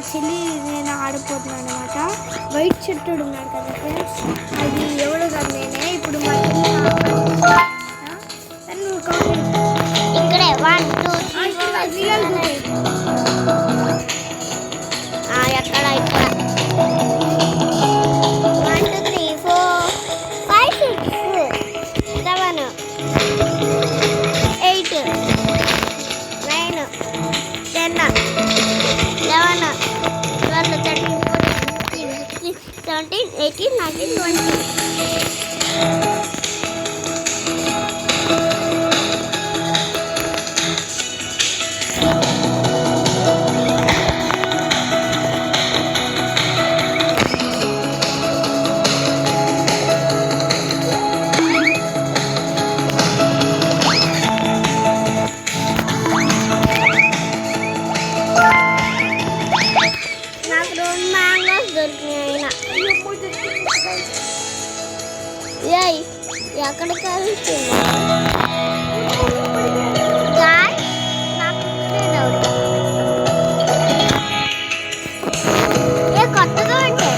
చెల్లి నేను ఆడిపోతున్నాను అనమాట. వైట్ షర్ట్ ఉన్నాడు కదా ఫ్రెండ్స్, అది ఎవడో కాదు నేనే. ఇప్పుడు మా చెల్లి ఇక్కడే 1 2 3 ఎక్కడ ఇక్కడ 1 2 3 4 5 6 7 8 9 10 11 12 13 14 15 16 17 18 19 20. ఎక్కడికి వెళ్తుంది కొత్తగా ఉంటాయి.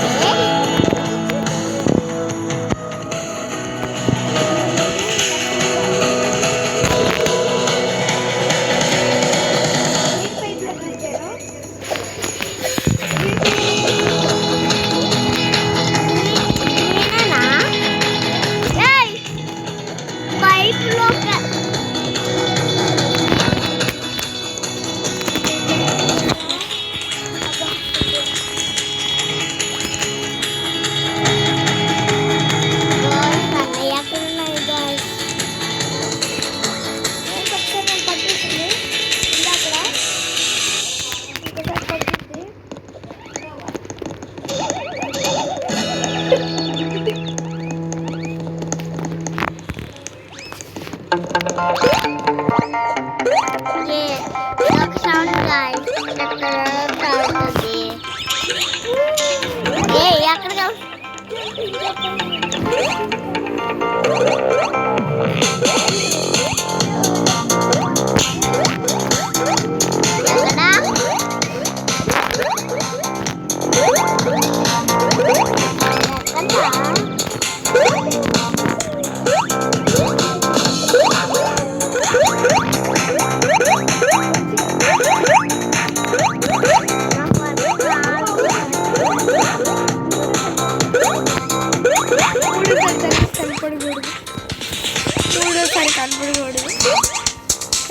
కనపడకూడదు.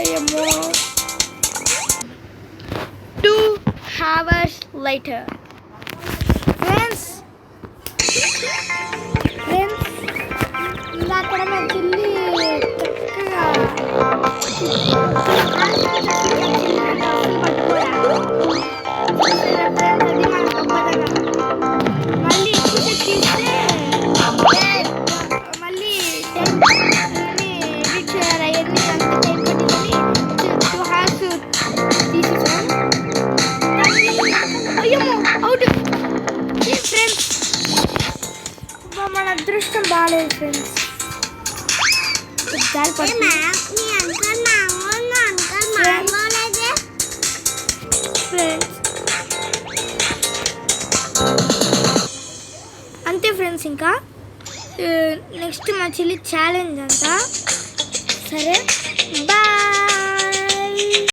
అయ్యమ్మో. 2 hours later. ఫ్రెండ్స్ అక్కడ మా చెల్లి చక్కగా మళ్ళీ మళ్ళీ ఎడిట్ చేయాలి. అవన్నీ అంత టైం పట్టిందని 2 hours తీసేసాను. అయ్యమ్మో అవుట్ ఫ్రెండ్స్. మన అదృష్టం బాగాలేదు ఫ్రెండ్స్. అంతే ఫ్రెండ్స్. ఇంకా నెక్స్ట్ మా చెల్లి ఛాలెంజ్ అంట. సరే బాయ్.